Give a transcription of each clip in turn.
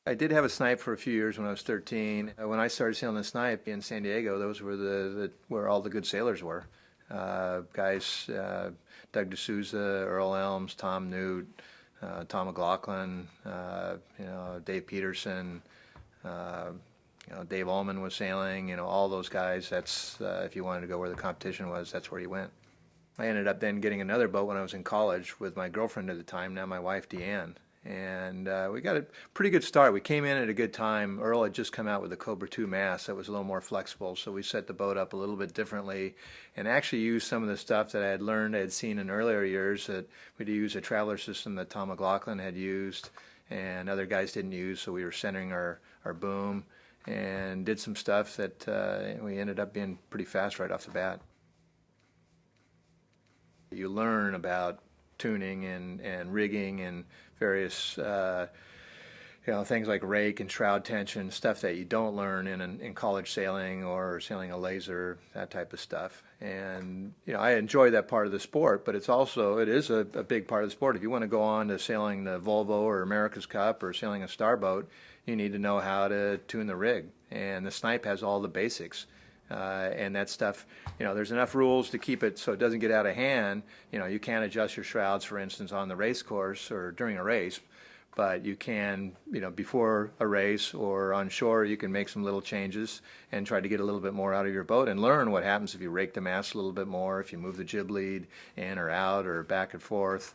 I did have a snipe for a few years when I was 13. When I started sailing the snipe in San Diego, those were where all the good sailors were. Guys, Doug D'Souza, Earl Elms, Tom Nute, Tom McLaughlin, Dave Peterson, Dave Ullman was sailing. All those guys. That's if you wanted to go where the competition was, that's where you went. I ended up then getting another boat when I was in college with my girlfriend at the time, now my wife Deann. And we got a pretty good start. We came in at a good time. Earl had just come out with the Cobra 2 mast that was a little more flexible, so we set the boat up a little bit differently and actually used some of the stuff that I had seen in earlier years. That we'd use a traveler system that Tom McLaughlin had used and other guys didn't use, so we were centering our boom and did some stuff that we ended up being pretty fast right off the bat. You learn about tuning and rigging and various things like rake and shroud tension, stuff that you don't learn in college sailing or sailing a laser, that type of stuff. And I enjoy that part of the sport, but it is a big part of the sport. If you want to go on to sailing the Volvo or America's Cup or sailing a starboat, you need to know how to tune the rig, and the Snipe has all the basics. And that stuff, there's enough rules to keep it so it doesn't get out of hand. You can't adjust your shrouds, for instance, on the race course or during a race, but you can, before a race or on shore, you can make some little changes and try to get a little bit more out of your boat and learn what happens if you rake the mast a little bit more, if you move the jib lead in or out or back and forth.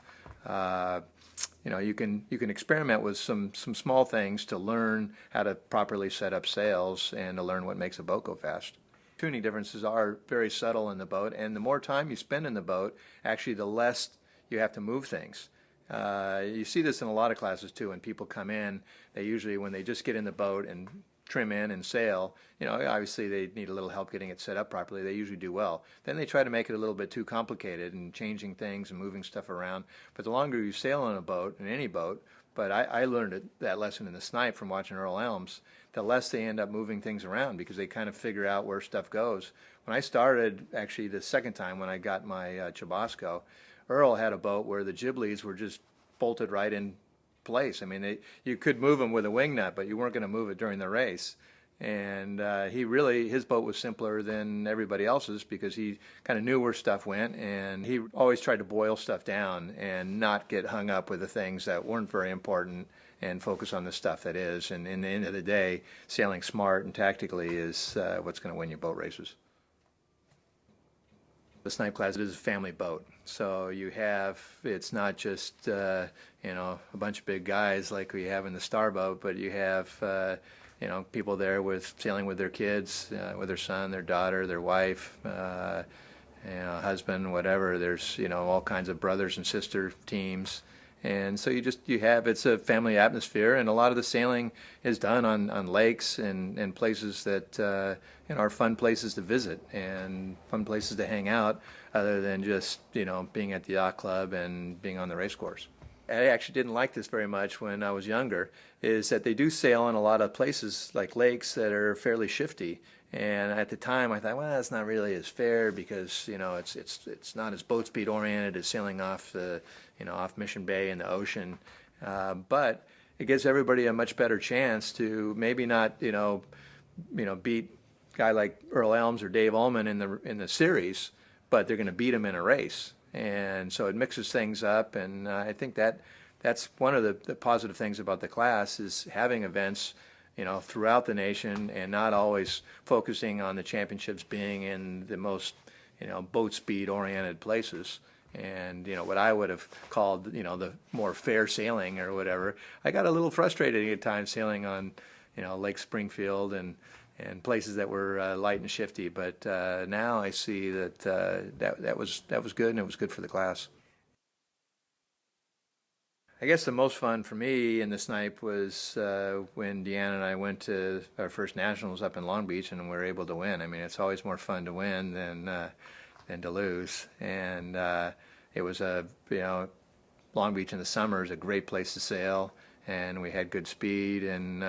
You can experiment with some small things to learn how to properly set up sails and to learn what makes a boat go fast. Tuning differences are very subtle in the boat, and the more time you spend in the boat, actually the less you have to move things. You see this in a lot of classes too. When people come in, they usually, when they just get in the boat and trim in and sail, obviously they need a little help getting it set up properly. They usually do well. Then they try to make it a little bit too complicated and changing things and moving stuff around. But the longer you sail on a boat, in any boat, but I learned that lesson in the Snipe from watching Earl Elms, the less they end up moving things around because they kind of figure out where stuff goes. When I started, actually the second time when I got my Chubasco, Earl had a boat where the jib leads were just bolted right in place. I mean, you could move them with a wing nut, but you weren't going to move it during the race. And his boat was simpler than everybody else's because he kind of knew where stuff went, and he always tried to boil stuff down and not get hung up with the things that weren't very important and focus on the stuff that is. And in the end of the day, sailing smart and tactically is what's going to win you boat races. The Snipe class is a family boat, so it's not just a bunch of big guys like we have in the Starboat, but you have people there sailing with their kids, with their son, their daughter, their wife, husband, whatever. There's all kinds of brothers and sister teams, and so it's a family atmosphere, and a lot of the sailing is done on lakes and places that are fun places to visit and fun places to hang out, other than just being at the yacht club and being on the race course. I actually didn't like this very much when I was younger, is that they do sail in a lot of places like lakes that are fairly shifty. And at the time I thought, well, that's not really as fair because it's not as boat speed oriented as sailing off off Mission Bay in the ocean. But it gives everybody a much better chance to maybe not beat a guy like Earl Elms or Dave Ullman in the series, but they're going to beat him in a race. And so it mixes things up, and I think that's one of the positive things about the class is having events, throughout the nation and not always focusing on the championships being in the most, boat speed oriented places. And what I would have called, the more fair sailing or whatever. I got a little frustrated at times sailing on, Lake Springfield and places that were light and shifty, but now I see that that was good, and it was good for the class. I guess the most fun for me in the Snipe was when Deann and I went to our first nationals up in Long Beach, and we were able to win. I mean, it's always more fun to win than to lose, and it was Long Beach in the summer is a great place to sail. And we had good speed and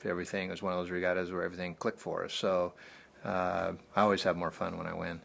everything. It was one of those regattas where everything clicked for us. So I always have more fun when I win.